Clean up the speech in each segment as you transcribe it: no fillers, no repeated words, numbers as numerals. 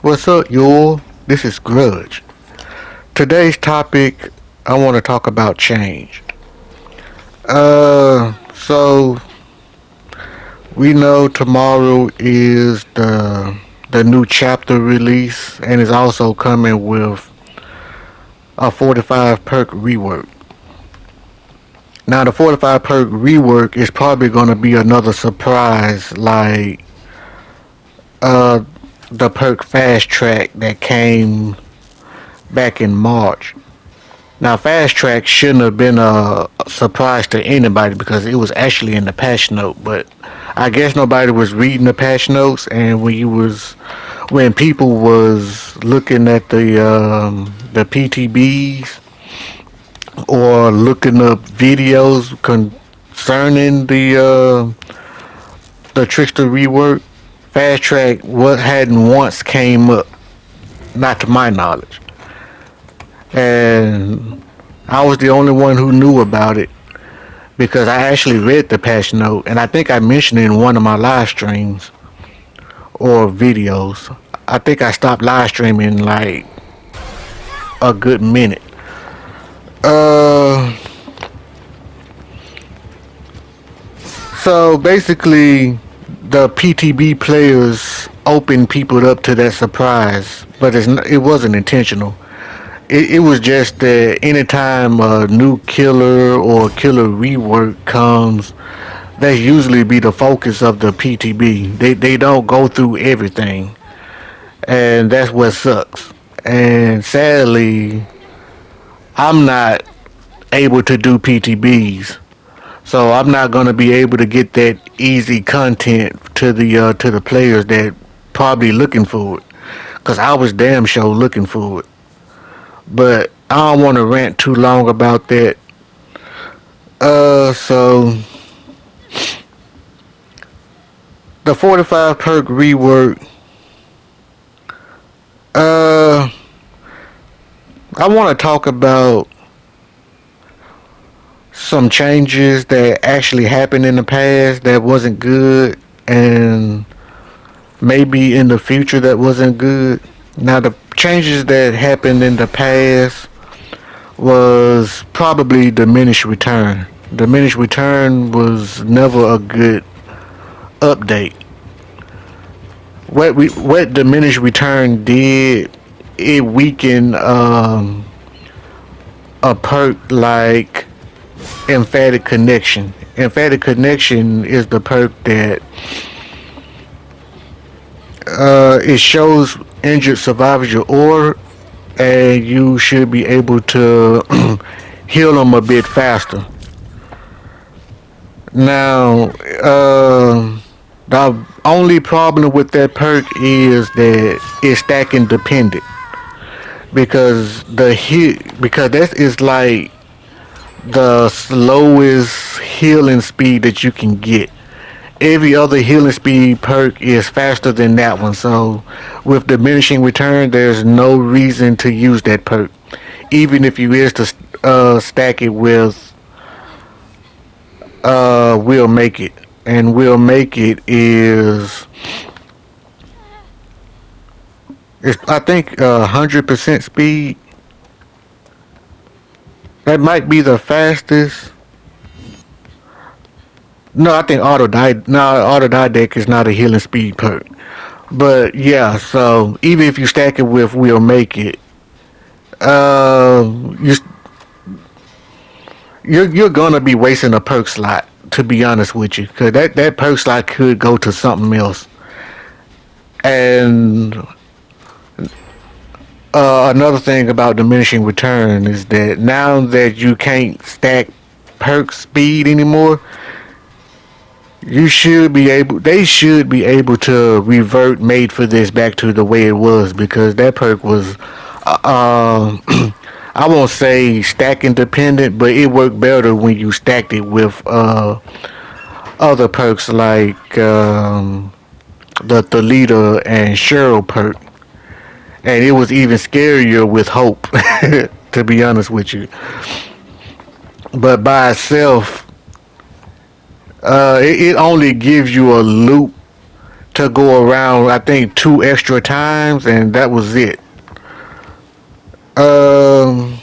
What's up, y'all? This is Grudge. Today's topic, I want to talk about change. So we know tomorrow is the new chapter release, and it's also coming with a 45 perk rework. Now, the 45 perk rework is probably going to be another surprise, like uh the perk fast track that came back in March. Now, Fast Track shouldn't have been a surprise to anybody because it was actually in the patch note. But I guess nobody was reading the patch notes, and when people was looking at the PTBs or looking up videos concerning the Trickster rework, Fast Track what hadn't once came up, not to my knowledge, and I was the only one who knew about it because I actually read the patch note, and I think I mentioned it in one of my live streams or videos. I think I stopped live streaming like a good minute. Uh, so basically, the PTB players opened people up to that surprise, but it wasn't intentional. It was just that anytime a new killer or killer rework comes, that usually be the focus of the PTB. They don't go through everything, and that's what sucks. And sadly, I'm not able to do PTBs, so I'm not gonna be able to get that easy content to the players that probably looking for it. Cause I was damn sure looking for it, but I don't want to rant too long about that. So the 45 perk rework. Uh, I want to talk about some changes that actually happened in the past that wasn't good, and maybe in the future that wasn't good. Now, the changes that happened in the past was probably diminished return. Diminished return was never a good update. What diminished return did, it weakened a perk like emphatic connection. Emphatic connection is the perk that it shows injured survivors your aura, and you should be able to heal them a bit faster. Now, the only problem with that perk is that it's stacking dependent because that is like the slowest healing speed that you can get. Every other healing speed perk is faster than that one. So with diminishing return, there's no reason to use that perk, even if you is to stack it with will make it, and will make it is I think 100% speed. That might be the fastest. No, I think auto die. No, auto die deck is not a healing speed perk. But yeah, so even if you stack it with will make it, uh, you you're gonna be wasting a perk slot. To be honest with you, because that perk slot could go to something else. And another thing about diminishing return is that now that you can't stack perk speed anymore, you should be able. They should be able to revert made for this back to the way it was because that perk was. I won't say stack independent, but it worked better when you stacked it with other perks like the leader and Cheryl perk, and it was even scarier with hope. To be honest with you, but by itself, it only gives you a loop to go around. I think two extra times, and that was it. Um,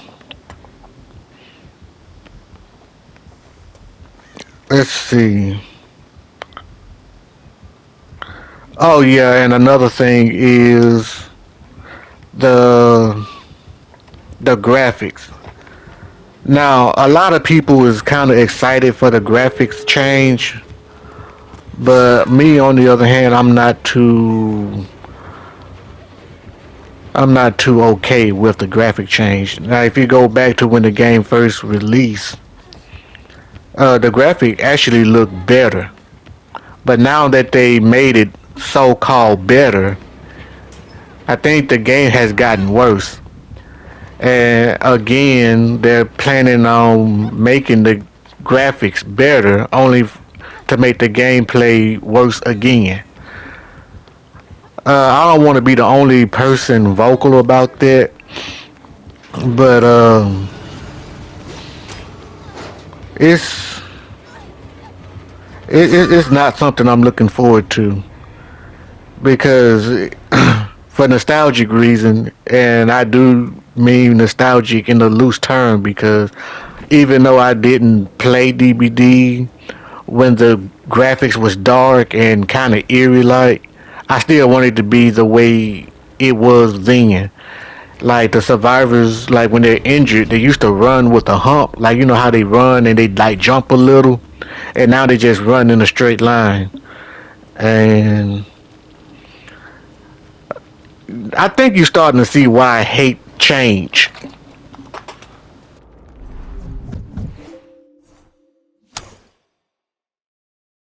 let's see. Oh yeah, and another thing is the the graphics. Now, a lot of people is kind of excited for the graphics change, but me on the other hand, I'm not too okay with the graphic change. Now, if you go back to when the game first released, the graphic actually looked better. But now that they made it so-called better, I think the game has gotten worse. And again, they're planning on making the graphics better, only to make the gameplay worse again. I don't want to be the only person vocal about that, but it's it's not something I'm looking forward to because for nostalgic reason, and I do mean nostalgic in a loose term because even though I didn't play DBD when the graphics was dark and kind of eerie like, I still wanted to be the way it was then. Like the survivors, like when they're injured, they used to run with a hump. Like you know how they run and they like jump a little, and now they just run in a straight line. And I think you're starting to see why I hate change.